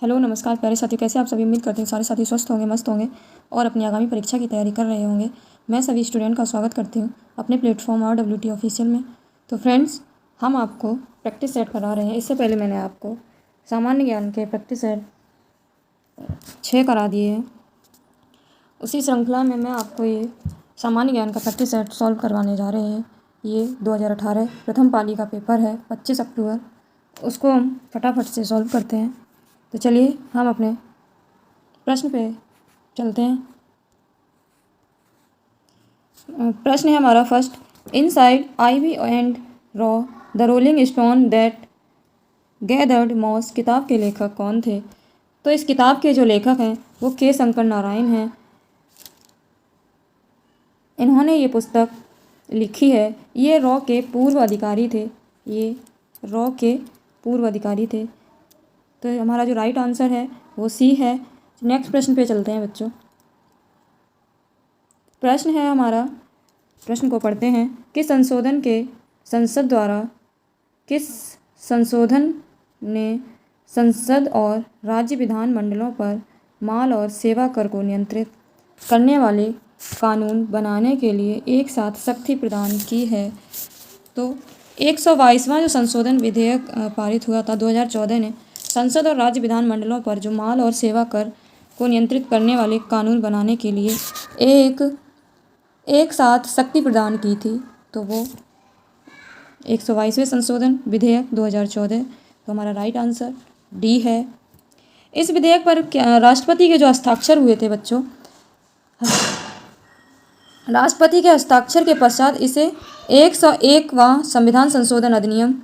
Hello नमस्कार प्यारे साथियों, कैसे आप सभी। उम्मीद करते हैं सारे साथी स्वस्थ होंगे, मस्त होंगे और अपनी आगामी परीक्षा की तैयारी कर रहे होंगे। मैं सभी स्टूडेंट का स्वागत करती हूँ अपने प्लेटफॉर्म RWT ऑफिशियल में। तो फ्रेंड्स, हम आपको प्रैक्टिस सेट करा रहे हैं। इससे पहले मैंने आपको सामान्य ज्ञान के प्रैक्टिस सेट 6 करा दिए हैं। उसी श्रृंखला में मैं आपको ये सामान्य ज्ञान का प्रैक्टिस सेट सॉल्व करवाने जा रहे हैं। ये 2018 प्रथम पाली का पेपर है, 25 अक्टूबर। उसको हम फटाफट से सॉल्व करते हैं। तो चलिए हम अपने प्रश्न पे चलते हैं। प्रश्न है हमारा first, inside ivy and raw the rolling stone that gathered moss किताब के लेखक कौन थे। तो इस किताब के जो लेखक हैं वो के शंकर नारायण हैं। इन्होंने ये पुस्तक लिखी है। ये रॉ के पूर्व अधिकारी थे। ये रॉ के पूर्व अधिकारी थे। तो हमारा जो राइट आंसर है वो सी है। नेक्स्ट प्रश्न पे चलते हैं बच्चों। प्रश्न है हमारा, प्रश्न को पढ़ते हैं। किस संशोधन ने संसद और राज्य विधान मंडलों पर माल और सेवा कर को नियंत्रित करने वाले कानून बनाने के लिए एक साथ शक्ति प्रदान की है। तो 122वां जो संशोधन विधेयक पारित हुआ था 2014 ने संसद और राज्य विधान मंडलों पर जो माल और सेवा कर को नियंत्रित करने वाले कानून बनाने के लिए एक साथ शक्ति प्रदान की थी। तो वो 122वें संशोधन विधेयक 2014। तो हमारा राइट आंसर डी है। इस विधेयक पर राष्ट्रपति के जो हस्ताक्षर हुए थे बच्चों, राष्ट्रपति के हस्ताक्षर के पश्चात इसे 101वां संविधान संशोधन अधिनियम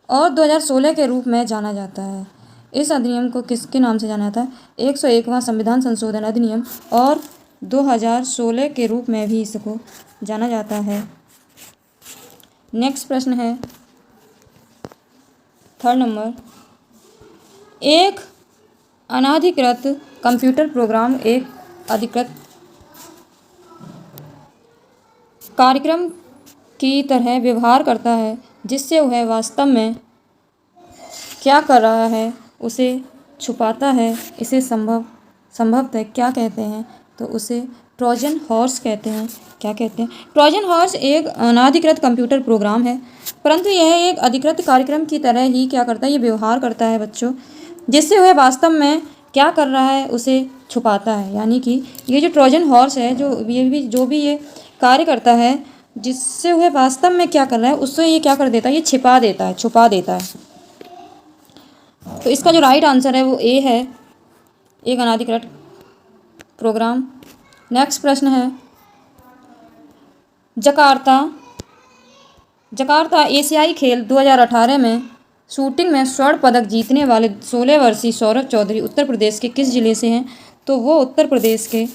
और 2016 के रूप में जाना जाता है। इस अधिनियम को किसके नाम से जाना जाता है? 101वां संविधान संशोधन अधिनियम और 2016 के रूप में भी इसको जाना जाता है। नेक्स्ट प्रश्न है थर्ड नंबर, एक अनाधिकृत कंप्यूटर प्रोग्राम एक अधिकृत कार्यक्रम की तरह व्यवहार करता है जिससे वह वास्तव में क्या कर रहा है उसे छुपाता है। इसे संभवतः क्या कहते हैं? तो उसे ट्रोजन हॉर्स कहते हैं। क्या कहते हैं? ट्रोजन हॉर्स एक अनाधिकृत कंप्यूटर प्रोग्राम है, परंतु यह एक अधिकृत कार्यक्रम की तरह ही क्या करता है, ये व्यवहार करता है बच्चों, जिससे वह वास्तव में क्या कर रहा है उसे छुपाता है। यानी कि ये जो ट्रोजन हॉर्स है, जो भी ये कार्य करता है, जिससे वह वास्तव में क्या कर रहा है उससे ये क्या कर देता है, ये छिपा देता है, छुपा देता है। तो इसका जो राइट आंसर है वो ए है, एक अनाधिकृत प्रोग्राम। नेक्स्ट प्रश्न है, जकार्ता एशियाई खेल 2018 में शूटिंग में स्वर्ण पदक जीतने वाले 16 वर्षीय सौरभ चौधरी उत्तर प्रदेश के किस जिले से हैं? तो वो उत्तर प्रदेश के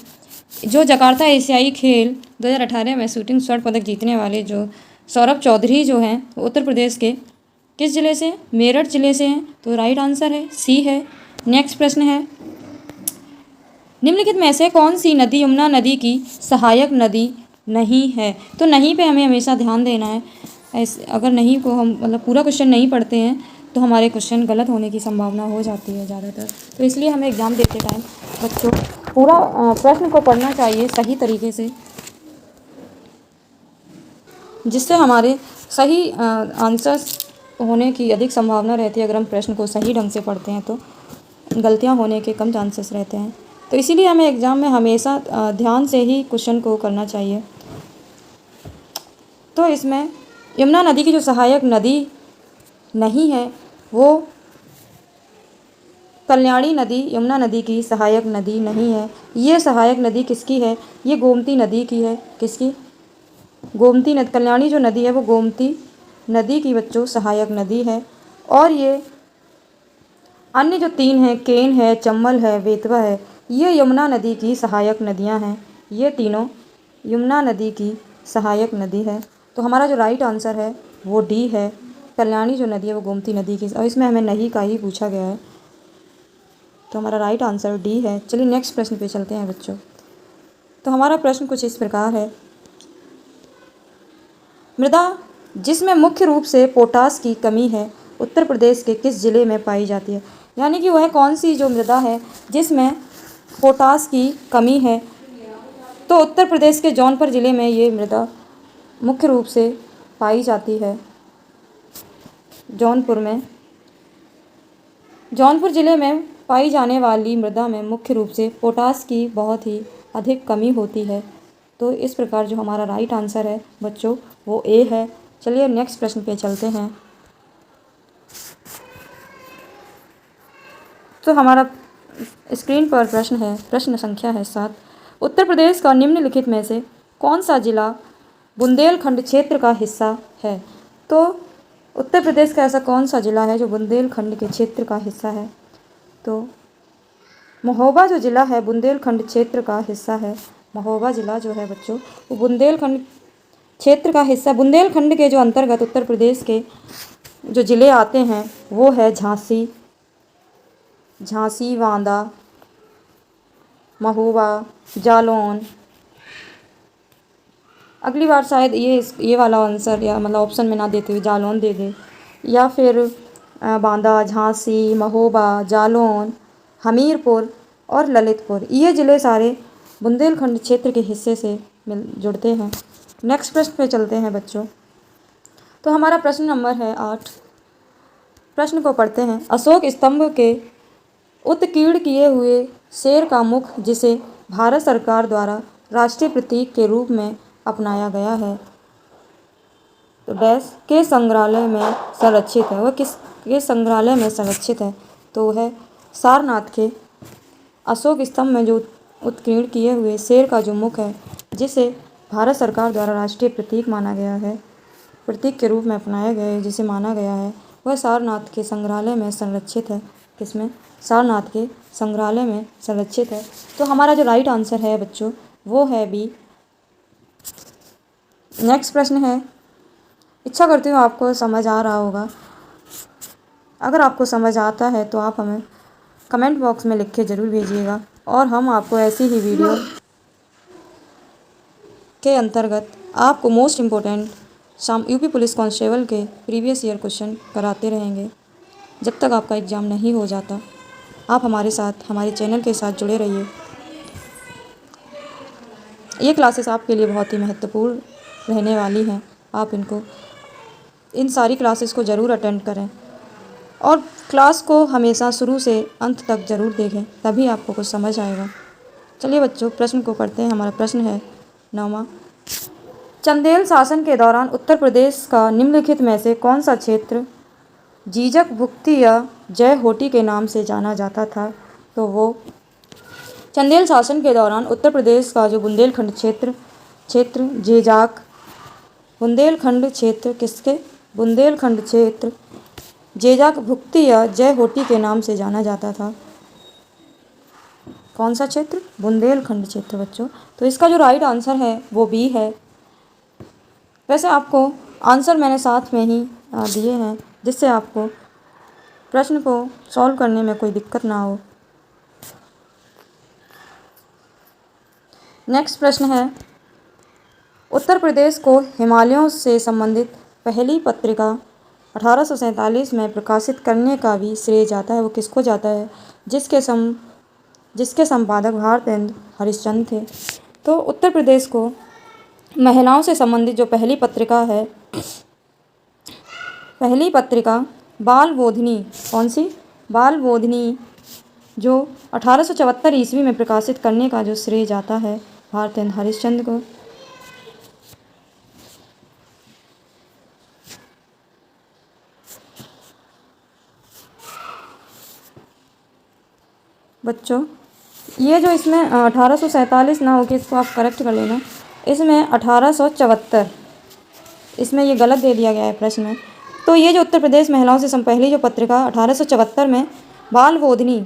जो जकार्ता एशियाई खेल 2018 में शूटिंग स्वर्ण पदक जीतने वाले जो सौरभ चौधरी जो हैं वो उत्तर प्रदेश के किस जिले से? मेरठ जिले से हैं। तो राइट आंसर है सी है। नेक्स्ट प्रश्न है, निम्नलिखित में से कौन सी नदी यमुना नदी की सहायक नदी नहीं है? तो नहीं पे हमें हमेशा ध्यान देना है। अगर नहीं को हम पूरा क्वेश्चन नहीं पढ़ते हैं तो हमारे क्वेश्चन गलत होने की संभावना हो जाती है ज़्यादातर। तो इसलिए हमें एग्ज़ाम देते टाइम बच्चों पूरा प्रश्न को पढ़ना चाहिए सही तरीके से, जिससे हमारे सही आंसर्स होने की अधिक संभावना रहती है। अगर हम प्रश्न को सही ढंग से पढ़ते हैं तो गलतियां होने के कम चांसेस रहते हैं। तो इसीलिए हमें एग्ज़ाम में हमेशा ध्यान से ही क्वेश्चन को करना चाहिए। तो इसमें यमुना नदी की जो सहायक नदी नहीं है वो कल्याणी नदी यमुना नदी की सहायक नदी नहीं है। ये सहायक नदी किसकी है? ये गोमती नदी की है। किसकी? गोमती नदी। कल्याणी जो नदी है वो गोमती नदी की बच्चों सहायक नदी है। और ये अन्य जो 3 हैं, केन है, चंबल है, बेतवा है, ये यमुना नदी की सहायक नदियां हैं। ये तीनों यमुना नदी की सहायक नदी है। तो हमारा जो राइट आंसर है वो डी है। कल्याणी जो नदी है वो गोमती नदी की, और इसमें हमें नहीं का ही पूछा गया है। तो हमारा राइट आंसर डी है। चलिए नेक्स्ट प्रश्न पे चलते हैं बच्चों। तो हमारा प्रश्न कुछ इस प्रकार है, मृदा जिसमें मुख्य रूप से पोटास की कमी है उत्तर प्रदेश के किस जिले में पाई जाती है, यानी कि वह कौन सी जो मृदा है जिसमें पोटास की कमी है। तो उत्तर प्रदेश के जौनपुर ज़िले में ये मृदा मुख्य रूप से पाई जाती है। जौनपुर ज़िले में पाई जाने वाली मृदा में मुख्य रूप से पोटास की बहुत ही अधिक कमी होती है। तो इस प्रकार जो हमारा राइट आंसर है बच्चों वो ए है। चलिए नेक्स्ट प्रश्न पे चलते हैं। तो हमारा स्क्रीन पर प्रश्न है, प्रश्न संख्या है 7। उत्तर प्रदेश का निम्नलिखित में से कौन सा जिला बुंदेलखंड क्षेत्र का हिस्सा है। तो उत्तर प्रदेश का ऐसा कौन सा जिला है जो बुंदेलखंड के क्षेत्र का हिस्सा है। तो महोबा जो ज़िला है बुंदेलखंड क्षेत्र का हिस्सा है। महोबा ज़िला जो है बच्चों वो बुंदेलखंड क्षेत्र का हिस्सा। बुंदेलखंड के जो अंतर्गत उत्तर प्रदेश के जो ज़िले आते हैं वो है झांसी, बांदा, महोबा, जालौन। अगली बार शायद ये वाला आंसर या मतलब ऑप्शन में ना देते हुए जालौन दे दें, या फिर बांदा, झांसी, महोबा, जालौन, हमीरपुर और ललितपुर, ये ज़िले सारे बुंदेलखंड क्षेत्र के हिस्से से जुड़ते हैं। नेक्स्ट प्रश्न पे चलते हैं बच्चों। तो हमारा प्रश्न नंबर है 8। प्रश्न को पढ़ते हैं। अशोक स्तंभ के उत्कीर्ण किए हुए शेर का मुख जिसे भारत सरकार द्वारा राष्ट्रीय प्रतीक के रूप में अपनाया गया है तो डैश के संग्रहालय में संरक्षित है। वह किसके संग्रहालय में संरक्षित है। तो वह सारनाथ के अशोक स्तंभ में जो उत्कीर्ण किए हुए शेर का जो मुख है जिसे भारत सरकार द्वारा राष्ट्रीय प्रतीक माना गया है, प्रतीक के रूप में अपनाया गया है, जिसे माना गया है, वह सारनाथ के संग्रहालय में संरक्षित है। किसमें? सारनाथ के संग्रहालय में संरक्षित है। तो हमारा जो राइट आंसर है बच्चों वो है बी। नेक्स्ट प्रश्न है। इच्छा करती हूँ आपको समझ आ रहा होगा। अगर आपको समझ आता है तो आप हमें कमेंट बॉक्स में लिख के ज़रूर भेजिएगा और हम आपको ऐसी ही वीडियो के अंतर्गत आपको most important UP police constable के प्रीवियस ईयर क्वेश्चन कराते रहेंगे जब तक आपका एग्ज़ाम नहीं हो जाता। आप हमारे साथ, हमारे चैनल के साथ जुड़े रहिए। ये क्लासेस आपके लिए बहुत ही महत्वपूर्ण रहने वाली हैं। आप इन सारी क्लासेस को ज़रूर अटेंड करें और क्लास को हमेशा शुरू से अंत तक ज़रूर देखें, तभी आपको कुछ समझ आएगा। चलिए बच्चों प्रश्न को पढ़ते हैं। हमारा प्रश्न है 9वां। चंदेल शासन के दौरान उत्तर प्रदेश का निम्नलिखित में से कौन सा क्षेत्र जीजक भुक्ति या जय होटी के नाम से जाना जाता था। तो वो चंदेल शासन के दौरान उत्तर प्रदेश का जो बुंदेलखंड क्षेत्र जेजाक बुंदेलखंड क्षेत्र किसके बुंदेलखंड क्षेत्र जेजाक भुक्ति या जय होटी के नाम से जाना जाता था। कौन सा क्षेत्र? बुंदेलखंड क्षेत्र बच्चों। तो इसका जो राइट आंसर है वो बी है। वैसे आपको आंसर मैंने साथ में ही दिए हैं जिससे आपको प्रश्न को सॉल्व करने में कोई दिक्कत ना हो। नेक्स्ट प्रश्न है। उत्तर प्रदेश को हिमालयों से संबंधित पहली पत्रिका 1847 में प्रकाशित करने का भी श्रेय जाता है। वो किसको जाता है? जिसके संपादक भारतेंदु हरिश्चंद्र थे। तो उत्तर प्रदेश को महिलाओं से संबंधित जो पहली पत्रिका है, पहली पत्रिका बाल बोधिनी, कौन सी? बाल बोधिनी, जो 1874 ईस्वी में प्रकाशित करने का जो श्रेय जाता है भारतेंदु हरिश्चंद्र को। बच्चों ये जो इसमें 1847 ना हो के इसको आप करेक्ट कर लेना। इसमें 1874, इसमें ये गलत दे दिया गया है प्रश्न में। तो ये जो उत्तर प्रदेश महिलाओं से पहली जो पत्रिका 1874 में बाल बोधिनी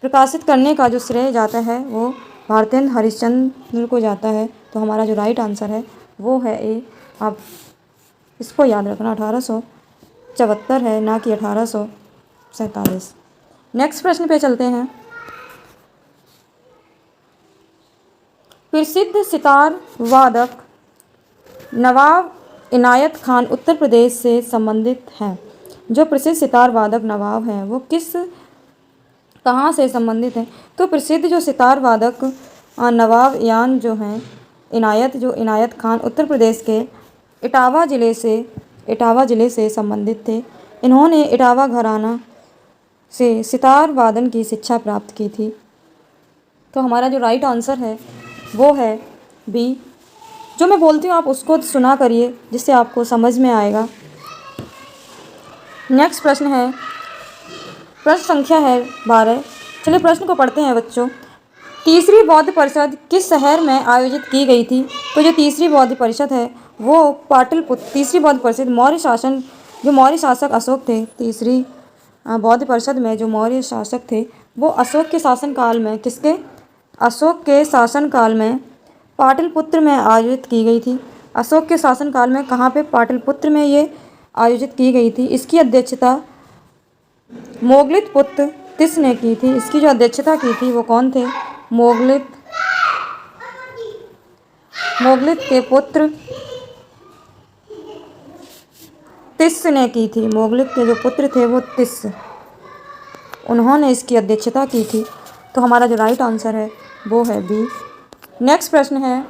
प्रकाशित करने का जो श्रेय जाता है वो भारतेंदु हरिश्चंद्र को जाता है। तो हमारा जो राइट आंसर है वो है ए। आप इसको याद रखना, 1874 है ना कि 1847। नेक्स्ट प्रश्न पे चलते हैं। प्रसिद्ध सितार वादक नवाब इनायत खान उत्तर प्रदेश से संबंधित हैं। जो प्रसिद्ध सितार वादक नवाब हैं वो कहाँ से संबंधित हैं? तो प्रसिद्ध जो सितार वादक नवाब यान जो हैं इनायत खान उत्तर प्रदेश के इटावा ज़िले से संबंधित थे। इन्होंने इटावा घराना से सितार वादन की शिक्षा प्राप्त की थी। तो हमारा जो राइट आंसर है वो है बी। जो मैं बोलती हूँ आप उसको सुना करिए जिससे आपको समझ में आएगा। नेक्स्ट प्रश्न है, प्रश्न संख्या है 12। चलिए प्रश्न को पढ़ते हैं बच्चों। तीसरी बौद्ध परिषद किस शहर में आयोजित की गई थी? तो जो तीसरी बौद्ध परिषद है वो पाटलिपुत्र। तीसरी बौद्ध परिषद मौर्य शासक अशोक थे। तीसरी बौद्ध परिषद में जो मौर्य शासक थे वो अशोक के शासनकाल में पाटलिपुत्र में आयोजित की गई थी। अशोक के शासनकाल में कहाँ पे? पाटलिपुत्र में ये आयोजित की गई थी। इसकी अध्यक्षता मोगलित पुत्र तिस ने की थी। इसकी जो अध्यक्षता की थी वो कौन थे? मोगलित के पुत्र तिस ने की थी। मोगलित के जो पुत्र थे वो तिस, उन्होंने इसकी अध्यक्षता की थी। तो हमारा जो राइट आंसर है वो है बी। नेक्स्ट प्रश्न है,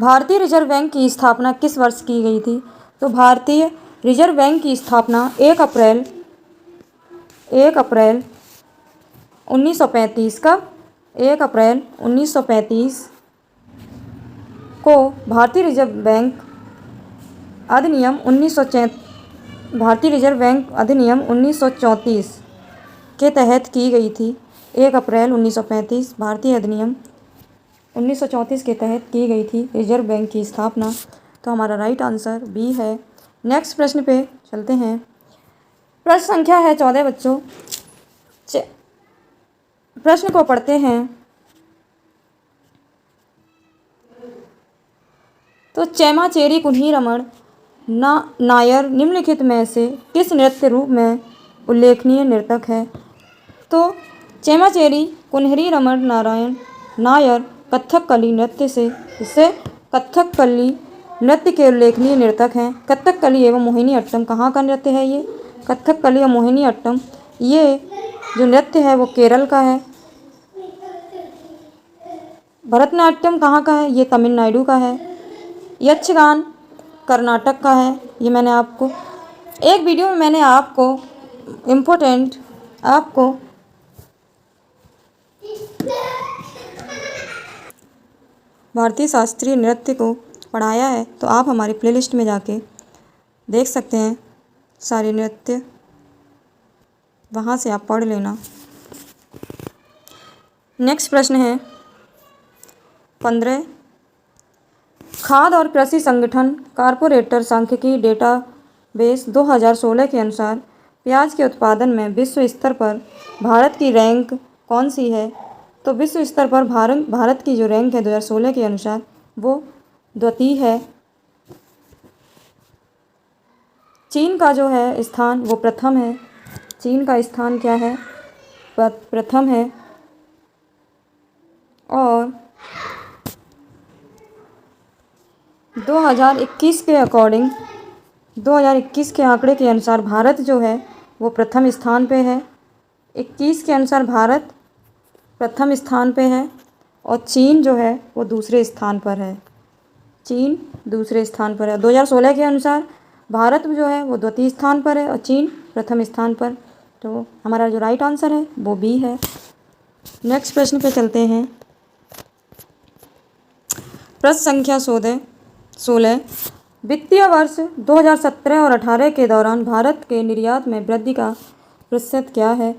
भारतीय रिजर्व बैंक की स्थापना किस वर्ष की गई थी? तो भारतीय रिजर्व बैंक की स्थापना 1 अप्रैल 1935 का 1 अप्रैल 1935 को भारतीय रिजर्व बैंक अधिनियम 1934 के तहत की गई थी। 1 अप्रैल 1935 भारतीय अधिनियम 1934 के तहत की गई थी रिजर्व बैंक की स्थापना। तो हमारा राइट आंसर बी है। नेक्स्ट प्रश्न पे चलते हैं। प्रश्न संख्या है 14 बच्चों। प्रश्न को पढ़ते हैं। तो चेमाचेरी कुन्ही रमण नायर निम्नलिखित में से किस नृत्य रूप में उल्लेखनीय नर्तक है? तो चेमाचेरी कुन्हरी रमण नायर कथकली नृत्य के उल्लेखनीय नर्तक हैं। कथकली एवं मोहिनी अट्टम कहाँ का नृत्य है? ये कथकली और मोहिनी अट्टम ये जो नृत्य है वो केरल का है। भरतनाट्यम कहाँ का है? ये तमिलनाडु का है। यक्षगान कर्नाटक का है। ये मैंने आपको एक वीडियो में भारतीय शास्त्रीय नृत्य को पढ़ाया है, तो आप हमारी प्लेलिस्ट में जाके देख सकते हैं सारे नृत्य, वहाँ से आप पढ़ लेना। नेक्स्ट प्रश्न है 15। खाद्य और कृषि संगठन कारपोरेटर सांख्यिकी डेटाबेस 2016 के अनुसार प्याज के उत्पादन में विश्व स्तर पर भारत की रैंक कौन सी है? तो विश्व स्तर पर भारत की जो रैंक है 2016 के अनुसार वो द्वितीय है। चीन का जो है स्थान वो प्रथम है। चीन का स्थान क्या है? प्रथम है। और 2021 के आंकड़े के अनुसार भारत जो है वो प्रथम स्थान पे है। 21 के अनुसार भारत प्रथम स्थान पे है और चीन जो है वो दूसरे स्थान पर है। चीन दूसरे स्थान पर है। 2016 के अनुसार भारत जो है वो द्वितीय स्थान पर है और चीन प्रथम स्थान पर। तो हमारा जो राइट आंसर है वो बी है। नेक्स्ट प्रश्न पे चलते हैं। प्रश्न संख्या 16। वित्तीय वर्ष 2017 और 18 के दौरान भारत के निर्यात में वृद्धि का प्रतिशत क्या है?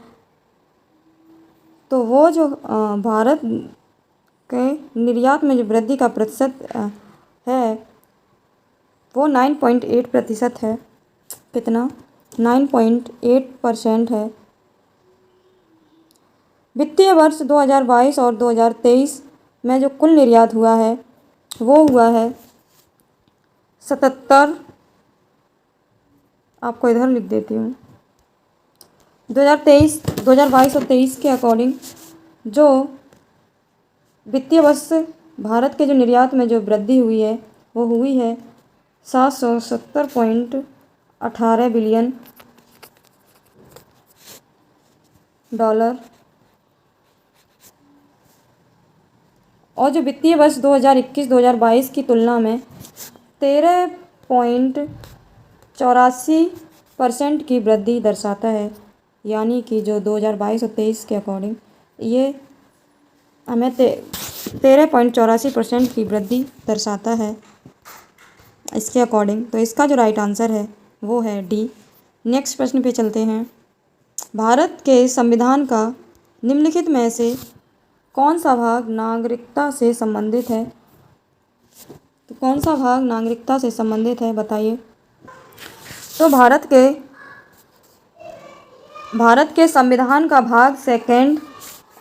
तो वो जो भारत के निर्यात में जो वृद्धि का प्रतिशत है वो 9.8% है। कितना? 9.8% है। वित्तीय वर्ष 2022 और 2023 में जो कुल निर्यात हुआ है वो हुआ है 77। आपको इधर लिख देती हूँ। 2022 और 23 के अकॉर्डिंग जो वित्तीय वर्ष भारत के जो निर्यात में जो वृद्धि हुई है वो हुई है 770.18 बिलियन डॉलर। और जो वित्तीय वर्ष 2021-2022 की तुलना में 13.84% की वृद्धि दर्शाता है, यानी कि जो 2022 और 23 के अकॉर्डिंग ये हमें 13.84% की वृद्धि दर्शाता है इसके अकॉर्डिंग। तो इसका जो राइट आंसर है वो है डी। नेक्स्ट प्रश्न पे चलते हैं। भारत के संविधान का निम्नलिखित में से कौन सा भाग नागरिकता से संबंधित है? तो कौन सा भाग नागरिकता से संबंधित है बताइए। तो भारत के संविधान का भाग सेकंड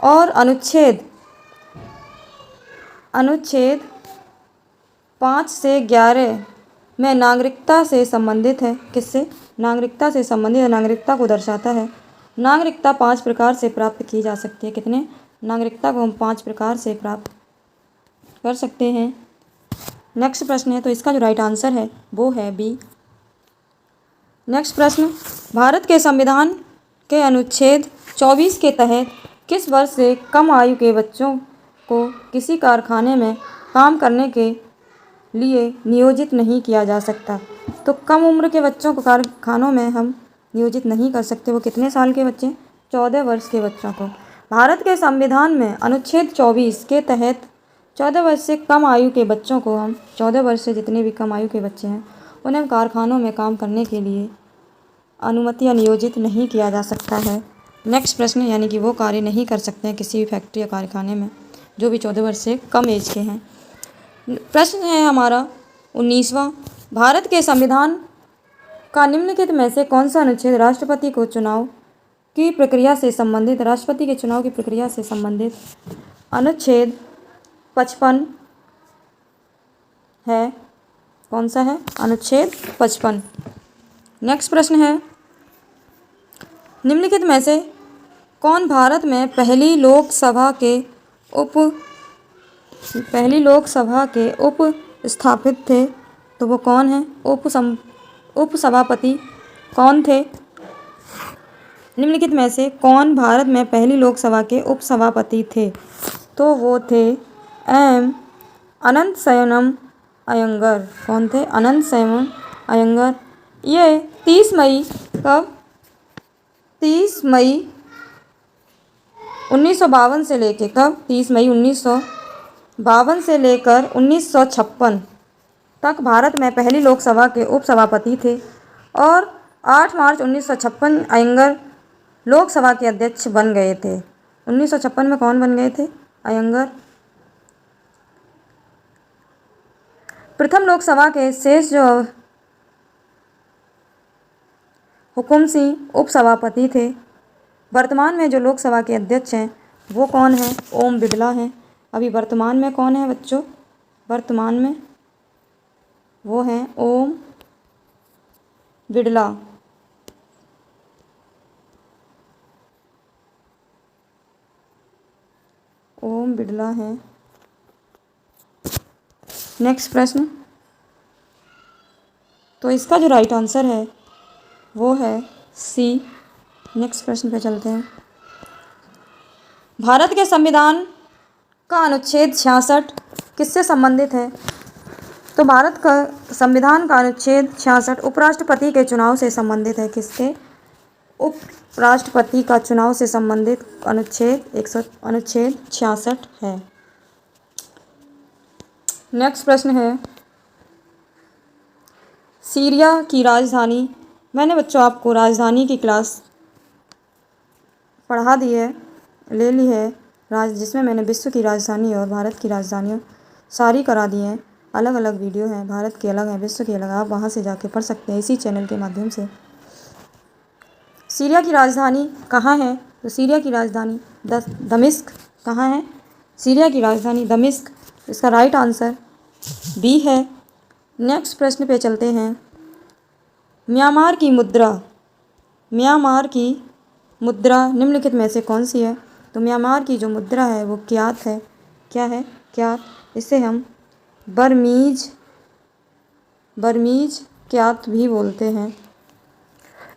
और अनुच्छेद 5 से 11 में नागरिकता से संबंधित है। किससे? नागरिकता से संबंधित है, नागरिकता को दर्शाता है। नागरिकता 5 प्रकार से प्राप्त की जा सकती है। कितने? नागरिकता को हम 5 प्रकार से प्राप्त कर सकते हैं। नेक्स्ट प्रश्न है, तो इसका जो राइट आंसर है वो है बी। नेक्स्ट प्रश्न, भारत के संविधान के अनुच्छेद 24 के तहत किस वर्ष से कम आयु के बच्चों को किसी कारखाने में काम करने के लिए नियोजित नहीं किया जा सकता? तो कम उम्र के बच्चों को कारखानों में हम नियोजित नहीं कर सकते। वो कितने साल के बच्चे? 14 वर्ष के बच्चों को। भारत के संविधान में अनुच्छेद 24 के तहत 14 वर्ष से कम आयु के बच्चों को हम 14 वर्ष से जितने भी कम आयु के बच्चे हैं उन्हें कारखानों में काम करने के लिए अनुमति या नियोजित नहीं किया जा सकता है। नेक्स्ट प्रश्न, यानी कि वो कार्य नहीं कर सकते हैं किसी भी फैक्ट्री या कारखाने में जो भी 14 वर्ष से कम एज के हैं। प्रश्न है हमारा 19वां, भारत के संविधान का निम्नलिखित में से कौन सा अनुच्छेद राष्ट्रपति के चुनाव की प्रक्रिया से संबंधित अनुच्छेद 55 है? कौन सा है? अनुच्छेद 55। नेक्स्ट प्रश्न है, निम्नलिखित में से कौन भारत में पहली लोकसभा के उप स्थापित थे? तो वो कौन है? उप सभापति कौन थे? निम्नलिखित में से कौन भारत में पहली लोकसभा के उप सभापति थे? तो वो थे अनंतशयनम अयंगर। कौन थे? अनंतशयनम अयंगर। ये 30 मई 1952 से लेकर कब? 30 मई 1952 से लेकर 1956 तक भारत में पहली लोकसभा के उपसभापति थे और 8 मार्च 1956 अयंगर लोकसभा के अध्यक्ष बन गए थे। 1956 में कौन बन गए थे? अयंगर। प्रथम लोकसभा के शेष जो हुकुम सिंह उपसभापति थे। वर्तमान में जो लोकसभा के अध्यक्ष हैं वो कौन है? ओम बिड़ला हैं। अभी वर्तमान में कौन है बच्चों? वर्तमान में वो हैं ओम बिड़ला। ओम बिड़ला हैं। नेक्स्ट प्रश्न, तो इसका जो राइट आंसर है वो है सी। नेक्स्ट प्रश्न पे चलते हैं। भारत के संविधान का अनुच्छेद 66 किससे संबंधित है? तो भारत का संविधान का अनुच्छेद 66 उपराष्ट्रपति के चुनाव से संबंधित है। किसके? उपराष्ट्रपति का चुनाव से संबंधित अनुच्छेद 66 है। नेक्स्ट प्रश्न है, सीरिया की राजधानी, मैंने बच्चों आपको राजधानी की क्लास पढ़ा दी है, ले ली है, जिसमें मैंने विश्व की राजधानी और भारत की राजधानियाँ सारी करा दी हैं। अलग अलग वीडियो हैं, भारत की अलग है, विश्व की अलग, आप वहाँ से जाके पढ़ सकते हैं इसी चैनल के माध्यम से। सीरिया की राजधानी कहाँ है? तो सीरिया की राजधानी दमिश्क। कहाँ है? सीरिया की राजधानी दमिश्क। इसका राइट आंसर बी है। नेक्स्ट प्रश्न पे चलते हैं। म्यांमार की मुद्रा निम्नलिखित में से कौन सी है? तो म्यांमार की जो मुद्रा है वो क्यात है। क्या है? क्यात। इसे हम बर्मीज क्यात भी बोलते हैं।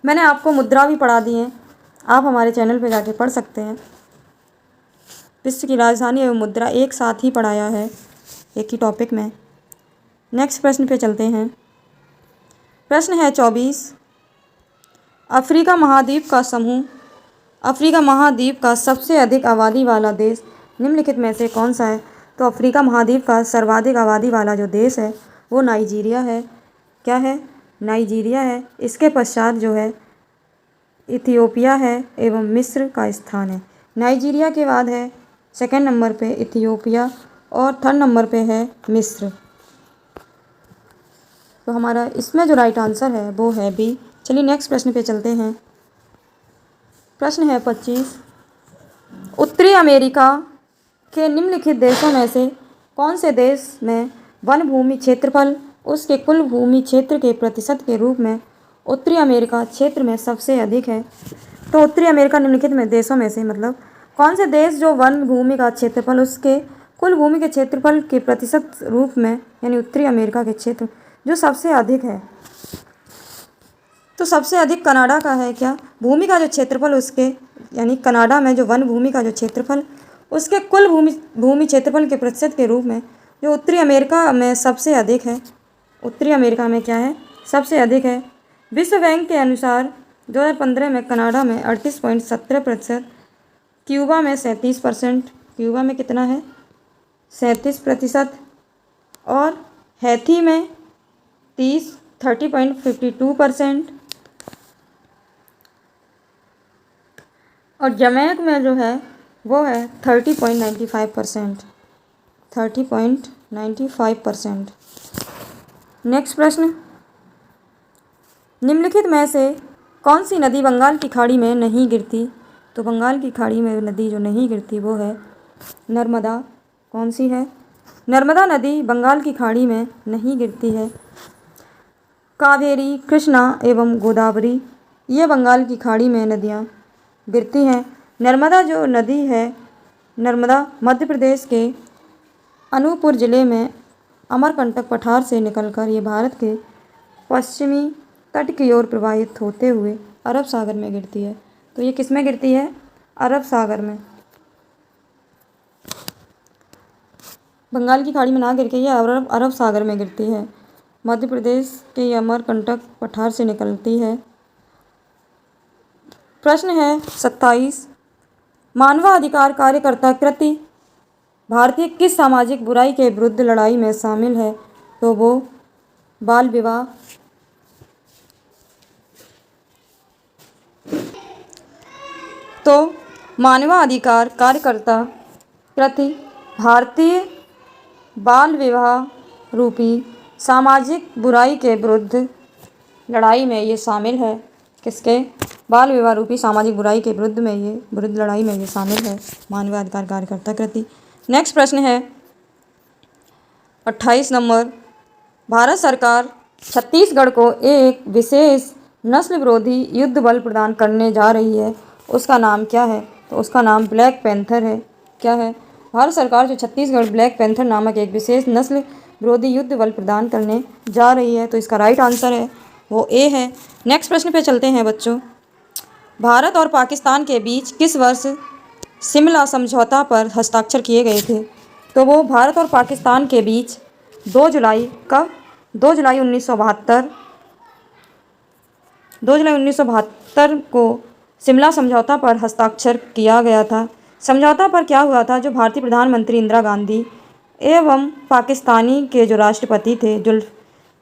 मैंने आपको मुद्रा भी पढ़ा दी है, आप हमारे चैनल पर जाके पढ़ सकते हैं। विश्व की राजधानी एवं मुद्रा एक साथ ही पढ़ाया है एक ही टॉपिक में। नेक्स्ट प्रश्न पे चलते हैं। प्रश्न है 24। अफ्रीका महाद्वीप का सबसे अधिक आबादी वाला देश निम्नलिखित में से कौन सा है? तो अफ्रीका महाद्वीप का सर्वाधिक आबादी वाला जो देश है वो नाइजीरिया है। क्या है? नाइजीरिया है। इसके पश्चात जो है इथियोपिया है एवं मिस्र का स्थान है। नाइजीरिया के बाद है सेकंड नंबर पे इथियोपिया और थर्ड नंबर पे है मिस्र। तो हमारा इसमें जो राइट आंसर है वो है बी। चलिए नेक्स्ट प्रश्न पे चलते हैं। प्रश्न है 25। उत्तरी अमेरिका के निम्नलिखित देशों में से कौन से देश में वन भूमि क्षेत्रफल उसके कुल भूमि क्षेत्र के प्रतिशत के रूप में उत्तरी अमेरिका क्षेत्र में सबसे अधिक है? तो उत्तरी अमेरिका निम्नलिखित में देशों में से मतलब कौन से देश जो वन भूमि का क्षेत्रफल उसके कुल भूमि के क्षेत्रफल के प्रतिशत रूप में यानी उत्तरी अमेरिका के क्षेत्र जो सबसे अधिक है? तो सबसे अधिक कनाडा का है। क्या? भूमि का जो क्षेत्रफल उसके यानी कनाडा में जो वन भूमि का जो क्षेत्रफल उसके कुल भूमि क्षेत्रफल के प्रतिशत के रूप में जो उत्तरी अमेरिका में सबसे अधिक है। उत्तरी अमेरिका में क्या है? सबसे अधिक है। विश्व बैंक के अनुसार 2015 में कनाडा में 38.17%, क्यूबा में 37%, क्यूबा में कितना है? 37%, और हैती में 30.52%, और जमैक में जो है वो है 30.95%। 30.95%। नेक्स्ट प्रश्न। निम्नलिखित में से कौन सी नदी बंगाल की खाड़ी में नहीं गिरती? तो बंगाल की खाड़ी में नदी जो नहीं गिरती वो है नर्मदा। कौन सी है? नर्मदा नदी बंगाल की खाड़ी में नहीं गिरती है। कावेरी, कृष्णा एवं गोदावरी ये बंगाल की खाड़ी में नदियाँ गिरती हैं। नर्मदा जो नदी है, नर्मदा मध्य प्रदेश के अनूपपुर ज़िले में अमरकंटक पठार से निकलकर ये भारत के पश्चिमी तट की ओर प्रवाहित होते हुए अरब सागर में गिरती है। तो ये किस में गिरती है? अरब सागर में। बंगाल की खाड़ी में ना गिर के ये अरब सागर में गिरती है। मध्य प्रदेश के अमरकंटक पठार से निकलती है। प्रश्न है 27। मानवाधिकार कार्यकर्ता कृति भारतीय किस सामाजिक बुराई के विरुद्ध लड़ाई में शामिल है? तो वो बाल विवाह। तो मानवाधिकार कार्यकर्ता कृति भारतीय बाल विवाह रूपी सामाजिक बुराई के विरुद्ध लड़ाई में ये शामिल है। किसके? बाल विवाह रूपी सामाजिक बुराई के विरुद्ध लड़ाई में ये शामिल है मानवाधिकार कार्यकर्ता कृति। नेक्स्ट प्रश्न है 28 नंबर। भारत सरकार छत्तीसगढ़ को एक विशेष नस्ल विरोधी युद्ध बल प्रदान करने जा रही है, उसका नाम क्या है? तो उसका नाम ब्लैक पैंथर है। क्या है? भारत सरकार जो छत्तीसगढ़ ब्लैक पैंथर नामक एक विशेष नस्ल विरोधी युद्ध बल प्रदान करने जा रही है। तो इसका राइट आंसर है वो ए है। नेक्स्ट प्रश्न पे चलते हैं बच्चों। भारत और पाकिस्तान के बीच किस वर्ष शिमला समझौता पर हस्ताक्षर किए गए थे? तो वो भारत और पाकिस्तान के बीच 2 जुलाई 1972 को शिमला समझौता पर हस्ताक्षर किया गया था। समझौता पर क्या हुआ था? जो भारतीय प्रधानमंत्री इंदिरा गांधी एवं पाकिस्तानी के जो राष्ट्रपति थे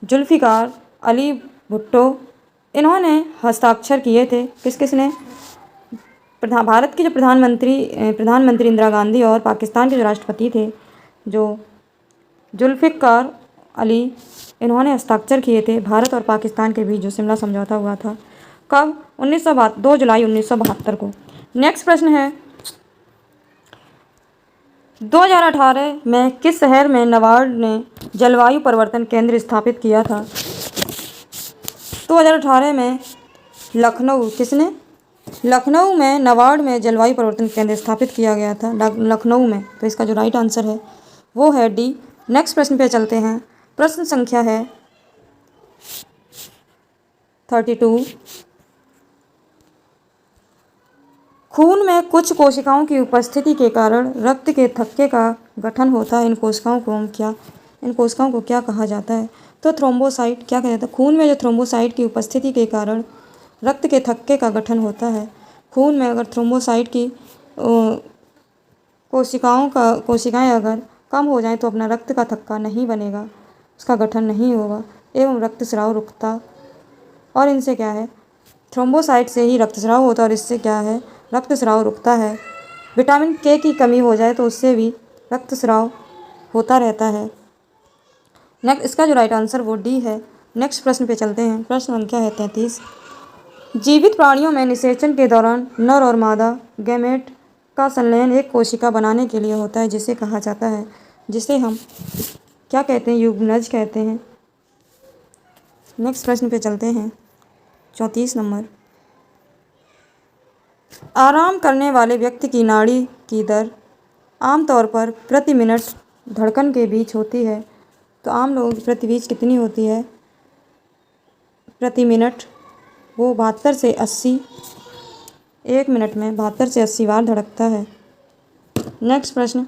जुल्फ़िकार अली भुट्टो, इन्होंने हस्ताक्षर किए थे। किसने? भारत के जो प्रधानमंत्री इंदिरा गांधी और पाकिस्तान के जो राष्ट्रपति थे जो जुल्फ़िकार अली, इन्होंने हस्ताक्षर किए थे भारत और पाकिस्तान के बीच जो शिमला समझौता हुआ था। कब? 2 जुलाई 1972 को। नेक्स्ट प्रश्न है 2018 में किस शहर में नाबार्ड ने जलवायु परिवर्तन केंद्र स्थापित किया था? 2018 में लखनऊ। किसने? लखनऊ में नाबार्ड में जलवायु परिवर्तन केंद्र स्थापित किया गया था लखनऊ में। तो इसका जो राइट आंसर है वो है डी। नेक्स्ट प्रश्न पे चलते हैं। प्रश्न संख्या है 32। खून में कुछ कोशिकाओं की उपस्थिति के कारण रक्त के थक्के का गठन होता है। इन कोशिकाओं को क्या कहा जाता है? तो थ्रोम्बोसाइट क्या कहा जाता है? खून में जो थ्रोम्बोसाइट की उपस्थिति के कारण रक्त के थक्के का गठन होता है। खून में अगर थ्रोम्बोसाइट की कोशिकाएं अगर कम हो जाएं तो अपना रक्त का थक्का नहीं बनेगा, उसका गठन नहीं होगा एवं रक्तस्राव रुकता। और इनसे क्या है, थ्रोम्बोसाइट से ही रक्तस्राव होता है और इससे क्या है, रक्तस्राव रुकता है। विटामिन के की कमी हो जाए तो उससे भी रक्तस्राव होता रहता है। नेक्स्ट, इसका जो राइट आंसर वो डी है। नेक्स्ट प्रश्न पे चलते हैं। प्रश्न संख्या है 33। जीवित प्राणियों में निषेचन के दौरान नर और मादा गैमेट का संलयन एक कोशिका बनाने के लिए होता है, जिसे कहा जाता है, जिसे हम क्या कहते हैं, युग्मनज कहते हैं। नेक्स्ट प्रश्न पे चलते हैं। 34 नंबर। आराम करने वाले व्यक्ति की नाड़ी की दर आमतौर पर प्रति मिनट धड़कन के बीच होती है। तो आम लोगों की प्रति बीच कितनी होती है प्रति मिनट? वो 72 से 80, एक मिनट में 72 से 80 बार धड़कता है। नेक्स्ट प्रश्न।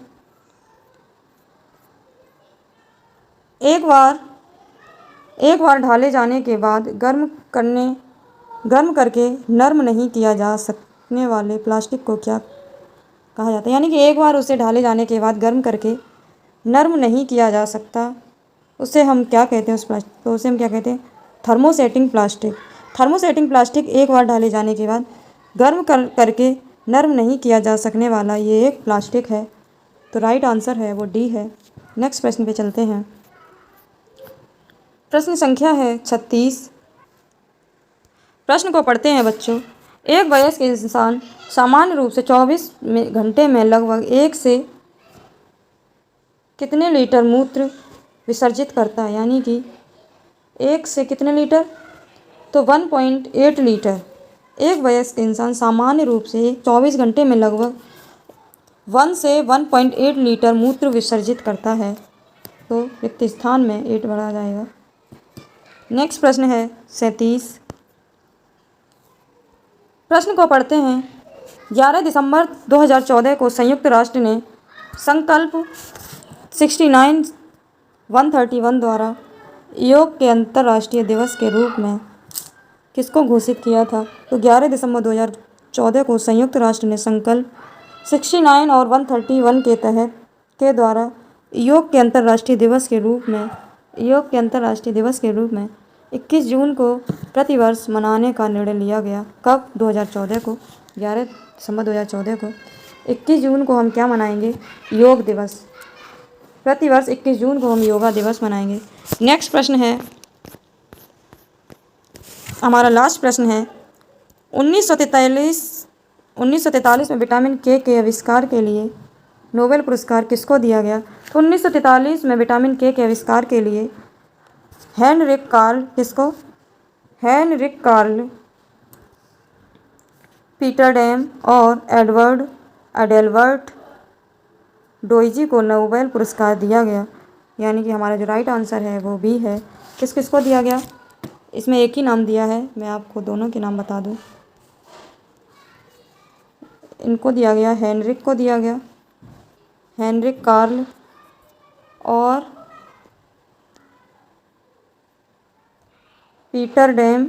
एक बार ढाले जाने के बाद गर्म करके नर्म नहीं किया जा सकने वाले प्लास्टिक को क्या कहा जाता है? यानी कि एक बार उसे ढाले जाने के बाद गर्म करके नर्म नहीं किया जा सकता, उसे हम क्या कहते हैं? उस प्लास्टिक तो उसे हम क्या कहते हैं? Thermosetting plastic. थर्मोसेटिंग प्लास्टिक एक बार ढाले जाने के बाद गर्म करके नर्म नहीं किया जा सकने वाला ये एक प्लास्टिक है। तो राइट आंसर है वो डी है। नेक्स्ट प्रश्न पे चलते हैं। प्रश्न संख्या है 36। प्रश्न को पढ़ते हैं बच्चों। एक वयस्क इंसान सामान्य रूप से 24 घंटे में लगभग 1 से कितने लीटर मूत्र विसर्जित करता है? यानी कि 1 से कितने लीटर? तो 1.8 लीटर। एक वयस्क इंसान सामान्य रूप से 24 घंटे में लगभग 1 से 1.8 लीटर मूत्र विसर्जित करता है। तो रिक्त स्थान में 8 बढ़ा जाएगा। नेक्स्ट प्रश्न है 37। प्रश्न को पढ़ते हैं। 11 दिसंबर 2014 को संयुक्त राष्ट्र ने संकल्प 69/131 द्वारा योग के अंतर्राष्ट्रीय दिवस के रूप में किसको घोषित किया था? तो 11 दिसंबर 2014 को संयुक्त राष्ट्र ने संकल्प 69 और 131 के द्वारा योग के अंतर्राष्ट्रीय दिवस के रूप में 21 जून को प्रतिवर्ष मनाने का निर्णय लिया गया। कब? 2014 को, 11 दिसंबर 2014 को 21 जून को हम क्या मनाएंगे? योग दिवस। प्रतिवर्ष 21 जून को हम योगा दिवस मनाएंगे। नेक्स्ट प्रश्न है, हमारा लास्ट प्रश्न है। 1943 में विटामिन के आविष्कार के लिए नोबेल पुरस्कार किसको दिया गया? तो 1943 में विटामिन के आविष्कार के लिए हेनरिक कार्ल, पीटर डैम और एडवर्ड एडेलबर्ट डोइजी को नोबेल पुरस्कार दिया गया। यानी कि हमारा जो राइट आंसर है वो बी है। किसको दिया गया? इसमें एक ही नाम दिया है, मैं आपको दोनों के नाम बता दूं। इनको दिया गया, हेनरिक को दिया गया, हेनरिक कार्ल और पीटर डैम,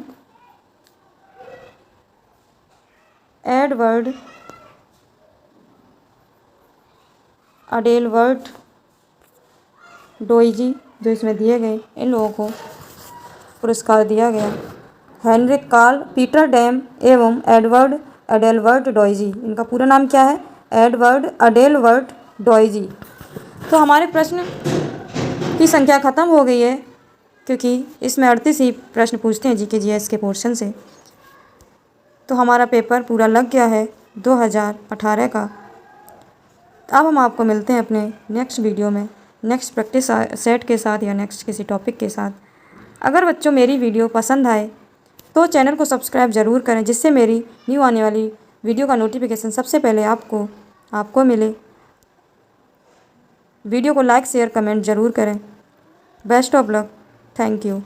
एडवर्ड एडेलबर्ट डोइजी, जो इसमें दिए गए, इन लोगों को पुरस्कार दिया गया। हेनरिक कार्ल, पीटर डैम एवं एडवर्ड एडेलबर्ट डोइजी। इनका पूरा नाम क्या है? एडवर्ड एडेलबर्ट डोइजी। तो हमारे प्रश्न की संख्या ख़त्म हो गई है, क्योंकि इसमें 38 ही प्रश्न पूछते हैं जीके जीएस के पोर्शन से। तो हमारा पेपर पूरा लग गया है 2018 का। अब हम आपको मिलते हैं अपने नेक्स्ट वीडियो में, नेक्स्ट प्रैक्टिस सेट के साथ या नेक्स्ट किसी टॉपिक के साथ। अगर बच्चों मेरी वीडियो पसंद आए तो चैनल को सब्सक्राइब ज़रूर करें, जिससे मेरी न्यू आने वाली वीडियो का नोटिफिकेशन सबसे पहले आपको मिले। वीडियो को लाइक शेयर कमेंट ज़रूर करें। Best of luck. Thank you.